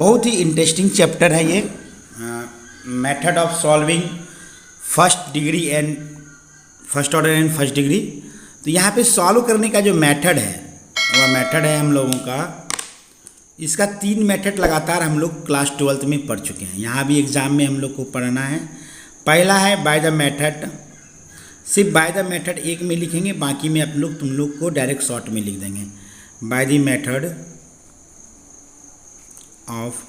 बहुत ही interesting chapter है ये, method of solving first degree and first order and first degree. तो यहाँ पे सॉल्व करने का जो मेथड है वह मेथड है हम लोगों का, इसका 3 मेथड लगातार हम लोग क्लास 12th में पढ़ चुके हैं। यहाँ भी एग्ज़ाम में हम लोग को पढ़ना है। पहला है बाय द मेथड, सिर्फ बाय द मेथड एक में लिखेंगे, बाकी में तुम लोग को डायरेक्ट शॉर्ट में लिख देंगे। By the method of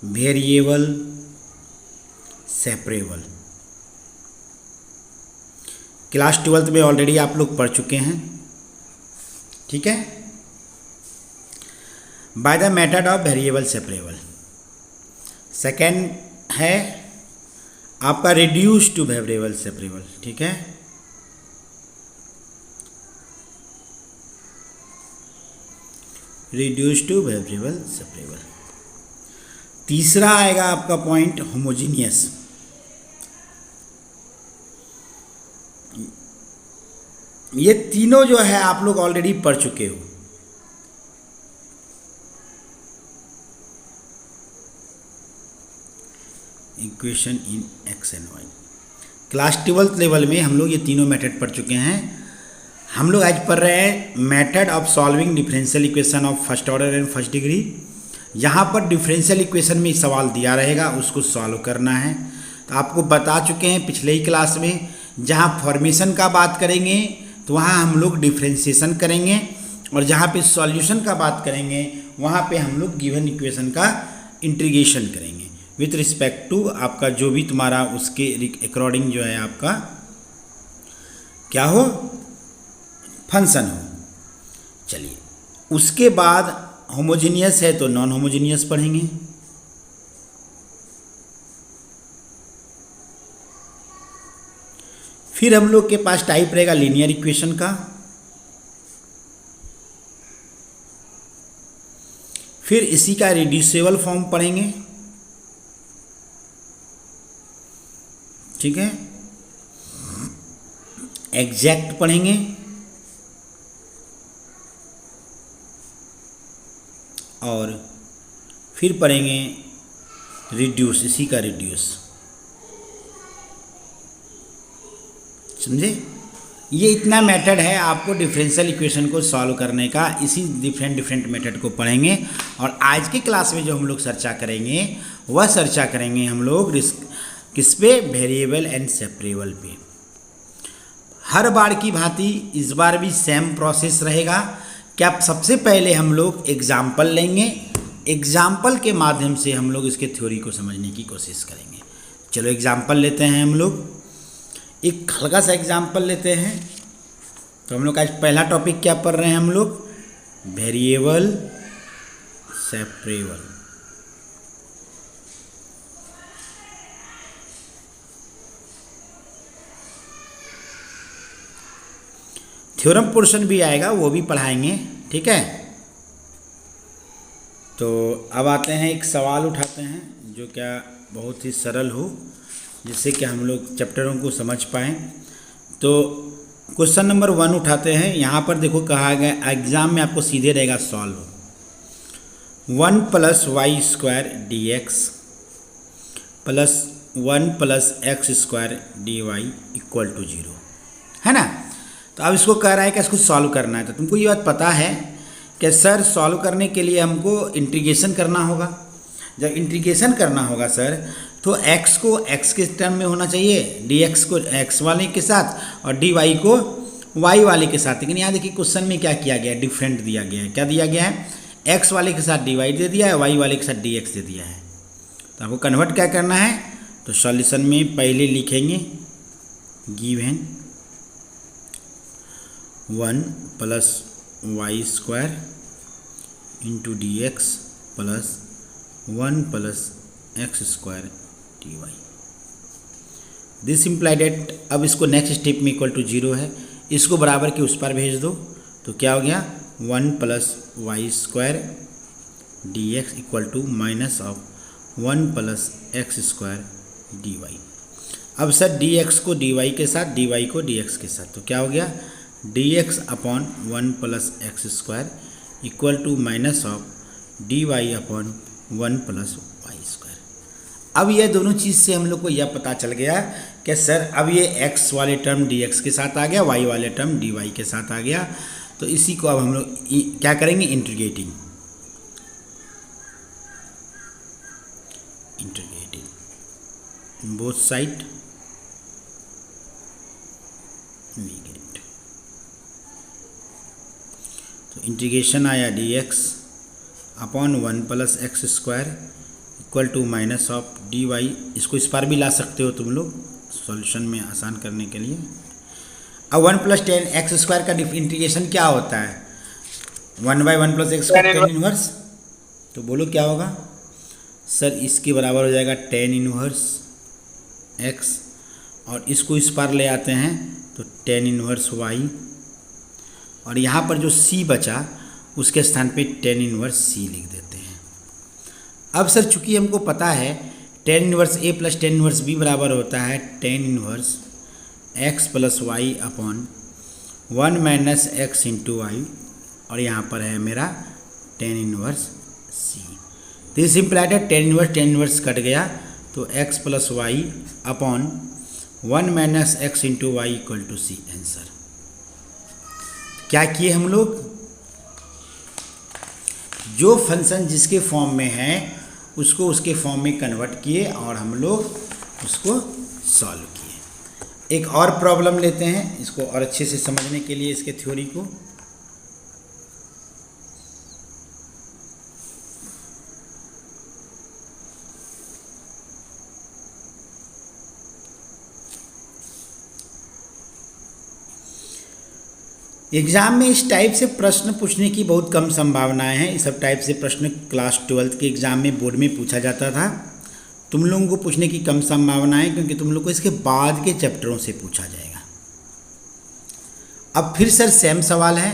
variable separable, class 12th में ऑलरेडी आप लोग पढ़ चुके हैं, ठीक है। By the method of variable separable. Second है आपका रिड्यूस टू वेरिएबल सेपरेबल, ठीक है। Reduce two variable separable. तीसरा आएगा आपका पॉइंट होमोजीनियस। ये तीनों जो है आप लोग ऑलरेडी पढ़ चुके हो। Equation in x and y, class 12th level में हम लोग ये तीनों मेथड पढ़ चुके हैं। हम लोग आज पढ़ रहे हैं method of solving differential equation of first order and first degree. यहाँ पर डिफरेंशियल इक्वेशन में सवाल दिया रहेगा, उसको सॉल्व करना है। तो आपको बता चुके हैं पिछले ही क्लास में, जहाँ फॉर्मेशन का बात करेंगे तो वहाँ हम लोग डिफरेंशिएशन करेंगे, और जहाँ पे सॉल्यूशन का बात करेंगे वहाँ पे हम लोग गिवन इक्वेशन का इंटीग्रेशन करेंगे विथ रिस्पेक्ट टू आपका जो भी तुम्हारा उसके अकॉर्डिंग जो है आपका क्या हो, फंक्शन हो। चलिए, उसके बाद होमोजीनियस है तो नॉन होमोजीनियस पढ़ेंगे। फिर हम लोग के पास टाइप रहेगा लीनियर इक्वेशन का। फिर इसी का रिड्यूसिबल फॉर्म पढ़ेंगे, ठीक है। एग्जैक्ट पढ़ेंगे, और फिर पढ़ेंगे रिड्यूस, इसी का रिड्यूस, समझे। ये इतना मेथड है आपको डिफरेंशियल इक्वेशन को सॉल्व करने का। इसी डिफरेंट मेथड को पढ़ेंगे, और आज की क्लास में जो हम लोग चर्चा करेंगे वह चर्चा करेंगे हम लोग किस पे, वेरिएबल एंड सेपरेबल पे। हर बार की भांति इस बार भी सेम प्रोसेस रहेगा। क्या सबसे पहले हम लोग एग्जाम्पल लेंगे, एग्जाम्पल के माध्यम से हम लोग इसके थ्योरी को समझने की कोशिश करेंगे। चलो एग्जाम्पल लेते हैं हम लोग, एक हल्का सा एग्जाम्पल लेते हैं। तो हम लोग आज पहला टॉपिक क्या पढ़ रहे हैं हम लोग, वेरिएबल सेपरेबल। थ्योरम पोर्शन भी आएगा, वो भी पढ़ाएंगे, ठीक है। तो अब आते हैं, एक सवाल उठाते हैं जो क्या बहुत ही सरल हो, जिससे कि हम लोग चैप्टरों को समझ पाएँ। तो क्वेश्चन नंबर 1 उठाते हैं। यहाँ पर देखो कहा गया, एग्जाम में आपको सीधे रहेगा solve 1 + y² dx plus 1 + x² dy = 0, है ना। तो अब इसको कह रहा है कि इसको सॉल्व करना है। तो तुमको ये बात पता है कि सर सॉल्व करने के लिए हमको इंटीग्रेशन करना होगा। जब इंटीग्रेशन करना होगा सर, तो x को x के टर्म में होना चाहिए, dx को x वाले के साथ और dy को y वाले के साथ। लेकिन यहाँ देखिए क्वेश्चन में क्या किया गया है, डिफरेंट दिया गया है। क्या दिया गया है, x वाले के साथ dy दे दिया है, y वाले के साथ dx दे दिया है। तो आपको कन्वर्ट क्या करना है, तो सॉल्यूशन में पहले लिखेंगे given 1 + y² × dx plus 1 + x² dy। This imply that, अब इसको नेक्स्ट स्टेप में =0 है, इसको बराबर के उस पर भेज दो। तो क्या हो गया, 1 + y² dx = -1 + x² dy। अब सर dx को dy के साथ, dy को dx के साथ, तो क्या हो गया, dx upon 1 + x² equal to minus of dy upon 1 plus y square. अब ये दोनों चीज़ से हम लोग को यह पता चल गया कि सर अब ये x वाले टर्म dx के साथ आ गया, y वाले टर्म dy के साथ आ गया। तो इसी को अब हम लोग क्या करेंगे, integrating both side we get. तो इंटीग्रेशन आया dx upon 1 plus x square equal to minus of dy। इसको इस पार भी ला सकते हो तुम लोग सॉल्यूशन में आसान करने के लिए। अब 1 प्लस 10 एक्स स्क्वायर का इंटीग्रेशन क्या होता है, 1/1 plus x square tan inverse. तो बोलो क्या होगा सर, इसके बराबर हो जाएगा टेन इनवर्स x, और इसको इस पार ले आते हैं तो टेन इनवर्स y, और यहाँ पर जो c बचा उसके स्थान पे टेन इनवर्स c लिख देते हैं। अब सर चूँकि हमको पता है tan inverse a plus tan inverse b बराबर होता है tan inverse x plus y upon 1 minus x into y, और यहाँ पर है मेरा tan inverse c। This implied tan inverse cut गया तो x plus y upon 1 minus x into y equal to c answer. क्या किए हम लोग, जो फंक्शन जिसके फॉर्म में है उसको उसके फॉर्म में कन्वर्ट किए और हम लोग उसको सॉल्व किए। एक और प्रॉब्लम लेते हैं इसको और अच्छे से समझने के लिए इसके थ्योरी को। एग्ज़ाम में इस टाइप से प्रश्न पूछने की बहुत कम संभावनाएं हैं। इस सब टाइप से प्रश्न क्लास 12th के एग्ज़ाम में बोर्ड में पूछा जाता था। तुम लोगों को पूछने की कम संभावनाएं क्योंकि तुम लोग को इसके बाद के चैप्टरों से पूछा जाएगा। अब फिर सर सेम सवाल है,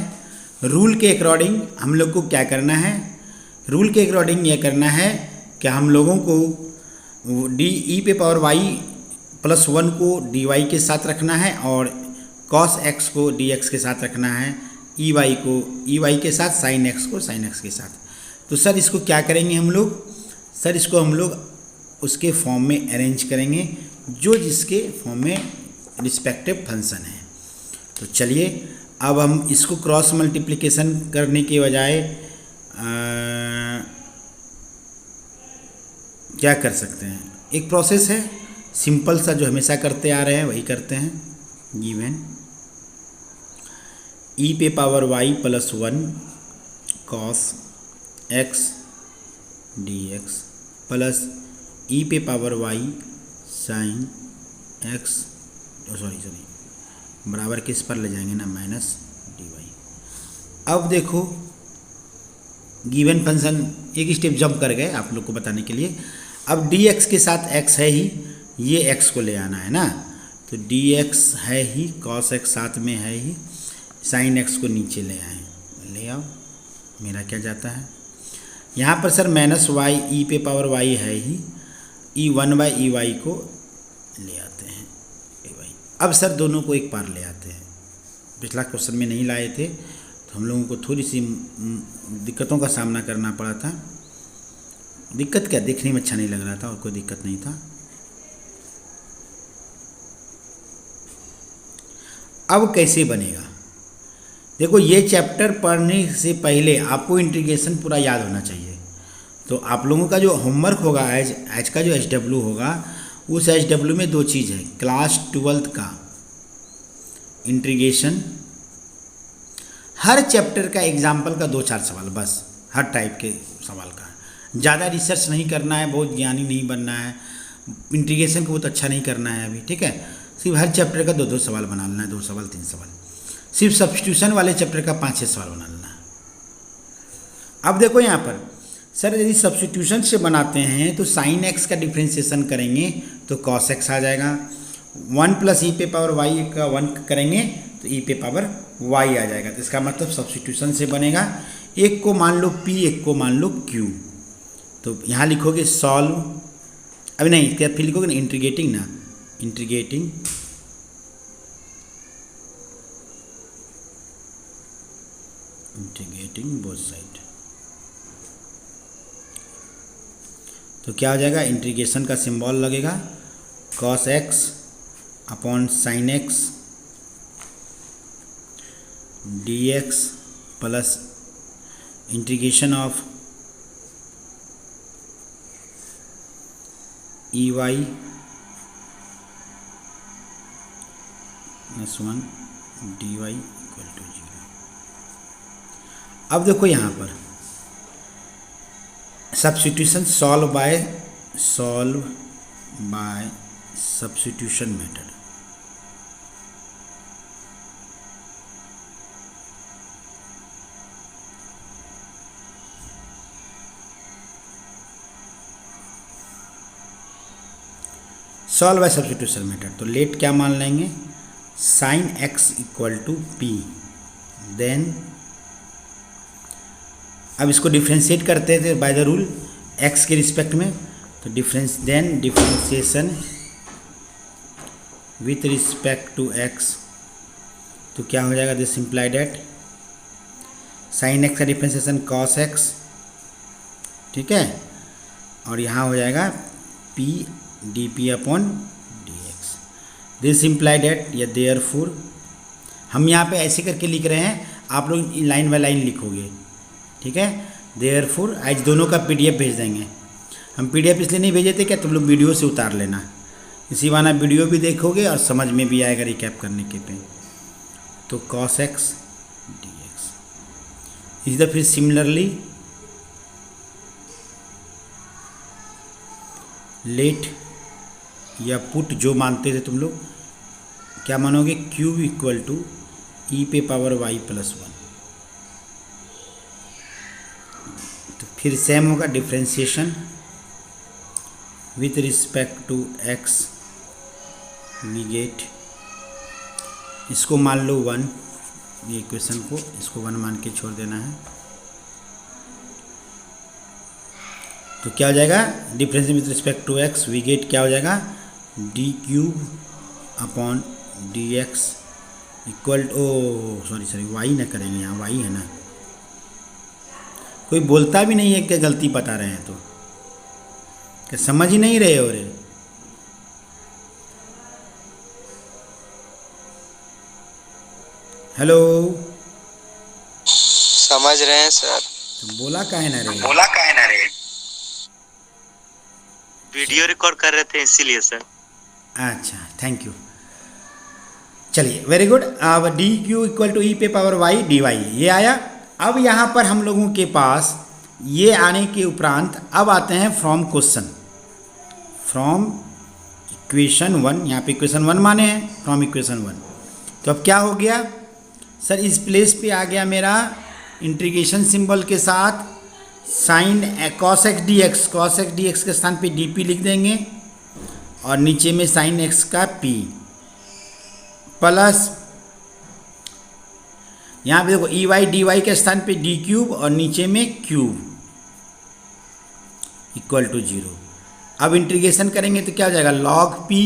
रूल के अकॉर्डिंग हम लोग को क्या करना है, रूल के अकॉर्डिंग ये करना है कि हम लोगों को e पे पावर y प्लस 1 को dy के साथ रखना है और cos x को dx के साथ रखना है, ey को ey के साथ sin x को sin x के साथ। तो सर इसको क्या करेंगे हम लोग, सर इसको हम लोग उसके फॉर्म में अरेंज करेंगे जो जिसके फॉर्म में रिस्पेक्टिव फंक्शन है। तो चलिए अब हम इसको क्रॉस मल्टीप्लिकेशन करने के बजाय क्या कर सकते हैं, एक प्रोसेस है सिंपल सा जो हमेशा करते आ रहे हैं वही करते हैं। गिवन e पे power y plus 1 cos x dx plus e पे power y sin x sorry बराबर किस पर ले जाएंगे ना, माइनस dy। अब देखो गिवन फंक्शन एक स्टेप जंप कर गए आप लोग को बताने के लिए। अब dx के साथ x है ही, ये x को ले आना है ना, तो dx है ही, cos x साथ में है ही, sin x को नीचे ले आए, ले आओ, मेरा क्या जाता है यहाँ पर सर माइनस y e पे पावर y है ही, e 1/e y को ले आते हैं y। अब सर दोनों को एक पार ले आते हैं, पिछला क्वेश्चन में नहीं लाए थे तो हम लोगों को थोड़ी सी दिक्कतों का सामना करना पड़ा था। दिक्कत क्या, देखने में अच्छा नहीं लग रहा था और कोई दिक्कत नहीं था। अब कैसे बनेगा, देखो ये चैप्टर पढ़ने से पहले आपको इंटीग्रेशन पूरा याद होना चाहिए। तो आप लोगों का जो होमवर्क होगा आज का जो HW होगा, उस HW में दो चीज़ है, क्लास 12th का इंटीग्रेशन, हर चैप्टर का एग्जाम्पल का 2-4 सवाल बस, हर टाइप के सवाल का। ज़्यादा रिसर्च नहीं करना है, बहुत ज्ञानी नहीं बनना है, इंटीग्रेशन को बहुत अच्छा नहीं करना है अभी, ठीक है। सिर्फ हर चैप्टर का 2-2 सवाल बना लेना है, 2 सवाल 3 सवाल। सिर्फ सब्स्टिट्यूशन वाले चैप्टर का 5-6 सवाल बना लेना है। अब देखो यहाँ पर सर यदि सब्स्टिट्यूशन से बनाते हैं तो साइन एक्स का डिफ्रेंशिएशन करेंगे तो कॉस एक्स आ जाएगा, 1 प्लस ई पे पावर वाई का 1 करेंगे तो ई पे पावर वाई आ जाएगा। तो इसका मतलब सब्स्टिट्यूशन से बनेगा, एक को मान लो p, एक को मान लो q। तो यहाँ लिखोगे सॉल्व, अभी नहीं क्या फिर लिखोगे ना, इंटीग्रेटिंग ना, इंटीग्रेटिंग बोथ साइड तो क्या हो जाएगा, इंटीग्रेशन का सिंबल लगेगा cos x upon sin x dx plus integration of e y -1 dy equal to 0। अब देखो यहाँ पर substitution solve by substitution method. Solve by substitution method, तो लेट क्या मान लेंगे, sine x equal to p. Then अब इसको डिफ्रेंशिएट करते थे बाय द रूल x के रिस्पेक्ट में, तो differentiation with respect to x, तो क्या हो जाएगा, this implied at sine x का डिफ्रेंशिएशन cos x, ठीक है, और यहाँ हो जाएगा p dp upon dx। This implied at या देयरफॉर, हम यहाँ पे ऐसे करके लिख रहे हैं, आप लोग लाइन बाय लाइन लिखोगे, ठीक है। देयरफॉर आज दोनों का PDF भेज देंगे। हम PDF इसलिए नहीं भेजे थे क्या, तुम लोग वीडियो से उतार लेना, इसी बहाना वीडियो भी देखोगे और समझ में भी आएगा रिकैप करने के पे। तो cos x dx is the, फिर सिमिलरली लेट या पुट जो मानते थे तुम लोग, क्या मानोगे, q इक्वल टू ई पे पावर y प्लस 1। तो फिर सेम होगा differentiation with respect to x, we get, इसको मान लो 1, ये इक्वेशन को इसको 1 मान के छोड़ देना है, तो क्या हो जाएगा, difference with respect to x, we get क्या हो जाएगा, d cube upon d x equal, oh sorry y ना करेंगे, यहाँ वाई है ना, कोई बोलता भी नहीं है कि गलती बता रहे हैं, तो क्या समझ ही नहीं रहे हो रे। हेलो, समझ रहे हैं सर। तो बोला काहे ना रे, वीडियो रिकॉर्ड कर रहे थे इसीलिए सर। अच्छा, थैंक यू, चलिए वेरी गुड। अब डी क्यू इक्वल टू ई पे पावर वाई डी वाई ये आया। अब यहाँ पर हम लोगों के पास ये आने के उपरांत अब आते हैं फ्रॉम क्वेश्चन, फ्रॉम इक्वेशन 1, यहाँ पे इक्वेशन 1 माने हैं, फ्रॉम इक्वेशन 1। तो अब क्या हो गया सर, इस प्लेस पे आ गया मेरा इंटीग्रेशन सिंबल के साथ साइन cos x dx के स्थान पे dp लिख देंगे और नीचे में साइन x का p प्लस यहाँ पे देखो ई वाई डी वाई के स्थान पे डी क्यूब और नीचे में क्यूब इक्वल टू 0। अब इंटीग्रेशन करेंगे तो क्या हो जाएगा, log p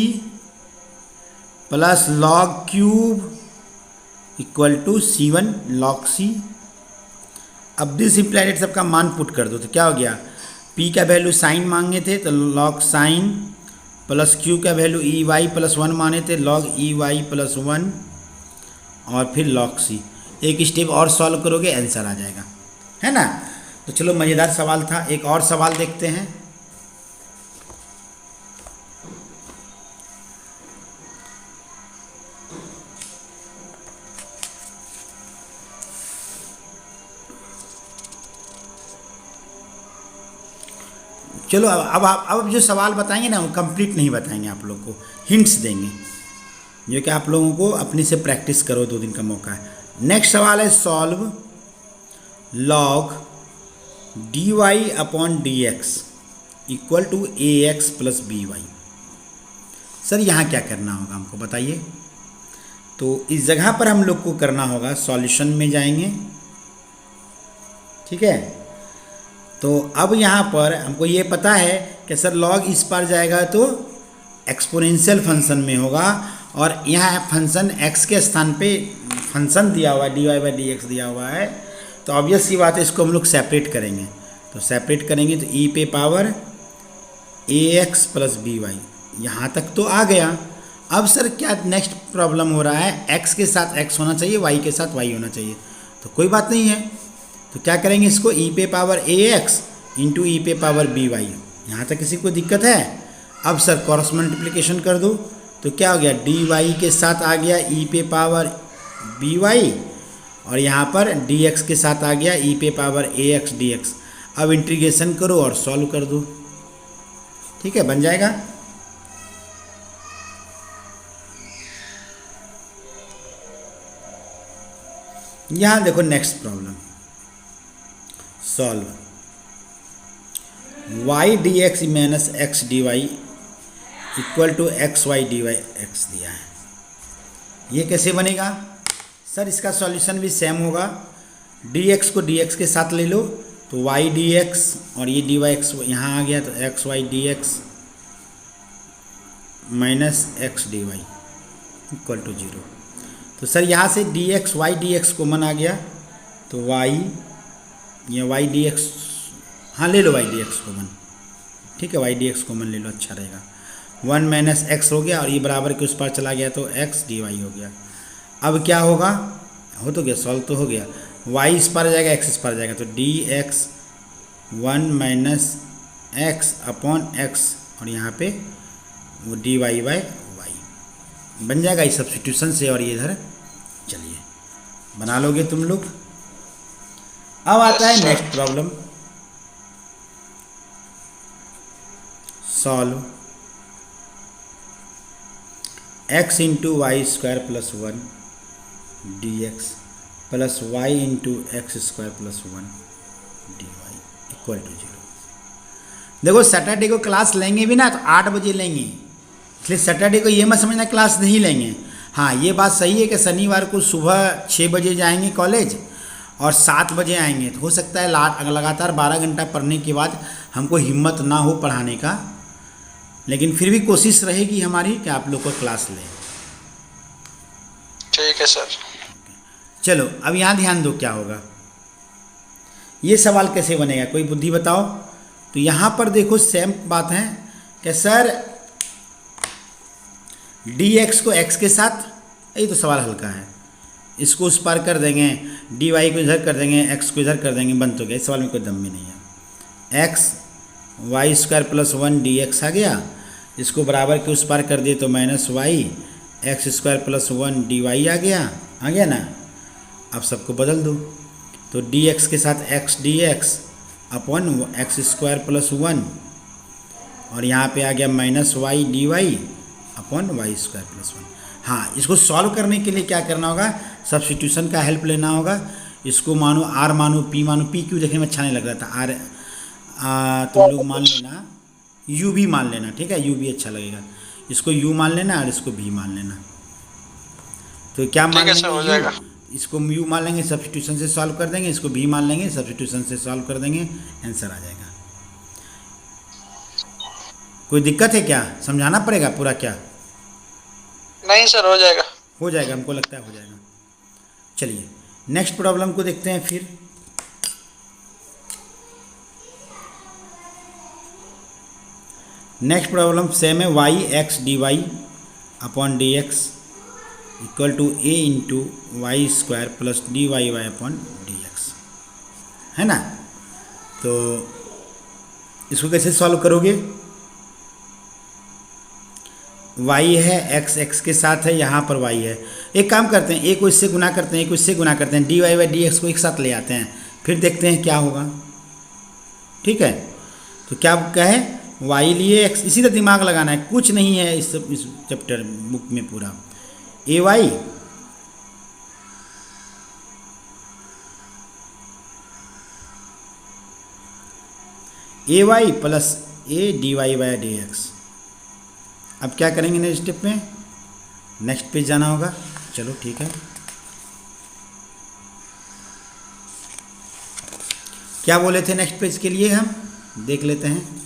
plus log cube equal to c1 log c। अब दिस इम्प्लाइड सबका मान पुट कर दो, तो क्या हो गया, p का वैल्यू साइन मांगे थे तो log साइन प्लस q का वैल्यू ई वाई प्लस 1 माने थे log ई वाई प्लस 1 और फिर log c। एक स्टेप और सॉल्व करोगे आंसर आ जाएगा, है ना। तो चलो मज़ेदार सवाल था, एक और सवाल देखते हैं। चलो अब जो सवाल बताएंगे ना वो कंप्लीट नहीं बताएंगे, आप लोग को हिंट्स देंगे, जो कि आप लोगों को अपने से प्रैक्टिस करो, 2 दिन का मौका है। नेक्स्ट सवाल है solve log dy upon dx equal to ax plus by। Sir यहाँ क्या करना होगा हमको बताइए। तो इस जगह पर हम लोग को करना होगा, सॉल्यूशन में जाएंगे, ठीक है। तो अब यहाँ पर हमको ये पता है कि सर log इस पर जाएगा तो एक्सपोनेंशियल फंक्शन में होगा, और यहाँ फंक्शन x के स्थान पे फंक्शन दिया हुआ है dy बाई dx दिया हुआ है, तो ऑब्वियस सी बात है इसको हम लोग सेपरेट करेंगे। तो सेपरेट करेंगे तो e पे पावर ए एक्स प्लस बी वाई, यहाँ तक तो आ गया। अब सर क्या नेक्स्ट प्रॉब्लम हो रहा है, x के साथ x होना चाहिए, y के साथ y होना चाहिए। तो कोई बात नहीं है, तो क्या करेंगे इसको e पे पावर ए एक्स इंटू ई पे पावर बी वाई। यहाँ तक किसी को दिक्कत है? अब सर क्रॉस मल्टीप्लिकेशन कर दो, तो क्या हो गया, डी वाई के साथ आ गया ई पे पावर बी वाई, और यहाँ पर डी एक्स के साथ आ गया ई पे पावर ए एक्स डी एक्स। अब इंटीग्रेशन करो और सॉल्व कर दो, ठीक है, बन जाएगा। यहाँ देखो next problem, solve y d x minus x d y equal to x y d y x दिया है। ये कैसे बनेगा सर? इसका सॉल्यूशन भी सेम होगा, डी एक्स को डी एक्स के साथ ले लो, तो y डी एक्स और ये डी वाई एक्स यहाँ आ गया, तो x y d x minus x d y equal to 0। तो सर यहाँ से d x y d x common आ गया, तो y या वाई डी एक्स, हाँ ले लो वाई डी एक्स कॉमन, ठीक है, वाई डी एक्स कॉमन ले लो, अच्छा रहेगा। 1 माइनस एक्स हो गया और ये बराबर के उस पार चला गया, तो एक्स डी वाई हो गया। अब क्या होगा, हो तो गया, सॉल्व तो हो गया, वाई इस पार जाएगा, एक्स इस पार जाएगा, तो D x 1 minus x upon x, और यहाँ पे वो डी वाई बाई वाई बन जाएगा इस सब्स्टिट्यूशन से। और ये इधर चलिए बना लोगे तुम लोग। अब आता है next problem, solve x into y square plus 1 d x plus y into x square plus 1 d y equal to 0। देखो सैटरडे को क्लास लेंगे भी ना तो 8 बजे लेंगे, इसलिए सैटरडे को ये मत समझना क्लास नहीं लेंगे। हाँ ये बात सही है कि शनिवार को सुबह 6 बजे जाएंगे कॉलेज और 7 बजे आएंगे, तो हो सकता है लगातार 12 घंटा पढ़ने के बाद हमको हिम्मत ना हो पढ़ाने का, लेकिन फिर भी कोशिश रहेगी हमारी कि आप लोग को क्लास लें। ठीक है सर। चलो अब यहाँ ध्यान दो क्या होगा, ये सवाल कैसे बनेगा, कोई बुद्धि बताओ। तो यहाँ पर देखो सेम बात है कि सर डी एक्स को एक्स के साथ, ये तो सवाल हल्का है, इसको उस पार कर देंगे, डी वाई को इधर कर देंगे, एक्स को इधर कर देंगे, बन तो गया, इस सवाल में कोई दम भी नहीं है। X y square plus 1 d x आ गया, इसको बराबर के उस पार कर दिए तो minus y x square plus 1 d y आ गया ना। अब सबको बदल दो, तो डी एक्स के साथ x d x upon x square plus 1, और यहाँ पे आ गया minus y d y upon y square plus 1। हाँ इसको सॉल्व करने के लिए क्या करना होगा, सब्स्टिट्यूशन का हेल्प लेना होगा। इसको मानो आर मानो पी मानो, पी क्यों देखने में अच्छा नहीं लग रहा था, आर तुम लोग मान लेना, यू भी मान लेना, ठीक है, यू भी अच्छा लगेगा। इसको यू मान लेना और इसको भी मान लेना। तो क्या मान लेंगे, इसको यू मान लेंगे, सब्स्टिट्यूशन से सॉल्व कर देंगे, इसको भी मान लेंगे, सब्स्टिट्यूशन से सॉल्व कर देंगे, आंसर आ जाएगा। कोई दिक्कत है क्या, समझाना पड़ेगा पूरा क्या? नहीं सर, हो जाएगा। हो जाएगा, हमको लगता है हो जाएगा। चलिए नेक्स्ट प्रॉब्लम को देखते हैं फिर। नेक्स्ट प्रॉब्लम सेम है, y x d y upon d x equal to a into y square plus d y y upon d x, है ना। तो इसको कैसे सॉल्व करोगे, y है, x x के साथ है, यहाँ पर y है। एक काम करते हैं, a को इससे गुना करते हैं, a को इससे गुना करते हैं, d y by d x को एक साथ ले आते हैं, फिर देखते हैं क्या होगा, ठीक है। तो क्या कहे, y लिए x, इसी तरह दिमाग लगाना है, कुछ नहीं है इस चैप्टर बुक में पूरा। A y plus a d y by d x. अब क्या करेंगे नेक्स्ट स्टेप में, नेक्स्ट पेज जाना होगा। चलो ठीक है, क्या बोले थे नेक्स्ट पेज के लिए, हम देख लेते हैं।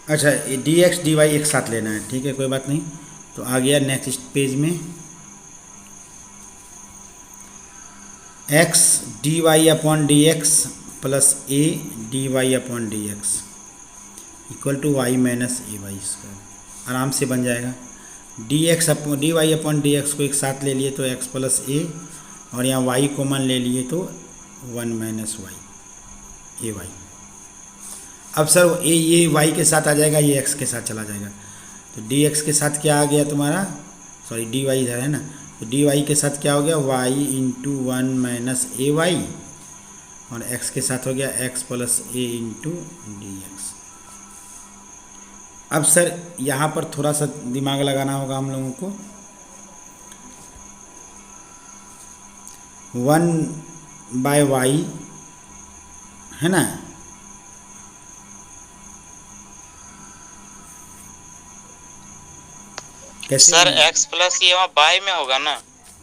अच्छा डी एक्स डी वाई एक साथ लेना है, ठीक है, कोई बात नहीं। तो आ गया नेक्स्ट पेज में, x d y upon d x plus a d y upon d x equal to y minus a y square, आराम से बन जाएगा। D y upon d x को एक साथ ले लिए तो एक्स प्लस ए, और यहाँ वाई कॉमन ले लिए तो 1 माइनस वाई ए वाई। अब सर ये वाई के साथ आ जाएगा, ये एक्स के साथ चला जाएगा, तो डी एक्स के साथ क्या आ गया तुम्हारा, सॉरी डी वाई इधर है ना, तो डी वाई के साथ क्या हो गया, Y into 1 minus a Y, और एक्स के साथ हो गया एक्स प्लस ए इंटू डी एक्स। अब सर यहाँ पर थोड़ा सा दिमाग लगाना होगा हम लोगों को। 1 बाय वाई है ना, कैसे सर x प्लस ये वहाँ बाय में होगा ना,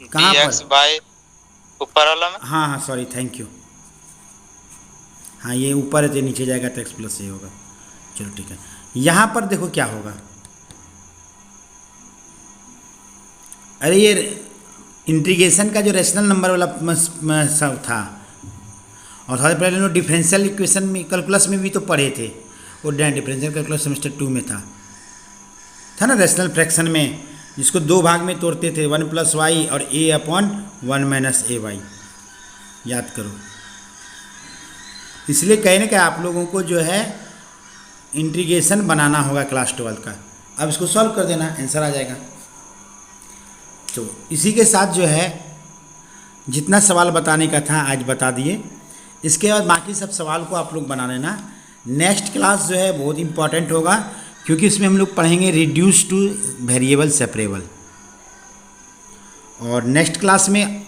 कहाँ dx पर? बाय ऊपर वाला में। हाँ हाँ सॉरी थैंक यू, हाँ ये ऊपर है तो नीचे जाएगा तो एक्स प्लस ए होगा। चलो ठीक है, यहाँ पर देखो क्या होगा, अरे ये इंटीग्रेशन का जो रेशनल नंबर वाला सब था, और थोड़ा पहले लोग डिफरेंशियल इक्वेशन में कैलकुलस में भी तो पढ़े थे, वो डिफरेंशियल कैलकुलस सेमेस्टर 2 में था ना, रेशनल फ्रैक्शन में जिसको 2 भाग में तोड़ते थे, 1 प्लस वाई और ए अपॉन 1 माइनस ए वाई, याद करो। इसलिए कहे ना कि आप लोगों को जो है इंटीग्रेशन बनाना होगा क्लास 12 का। अब इसको सॉल्व कर देना, आंसर आ जाएगा। तो इसी के साथ जो है जितना सवाल बताने का था आज बता दिए, इसके बाद बाकी सब सवाल को आप लोग बना लेना। नेक्स्ट क्लास जो है बहुत इंपॉर्टेंट होगा, क्योंकि इसमें हम लोग पढ़ेंगे रिड्यूस टू वेरिएबल सेपरेबल, और नेक्स्ट क्लास में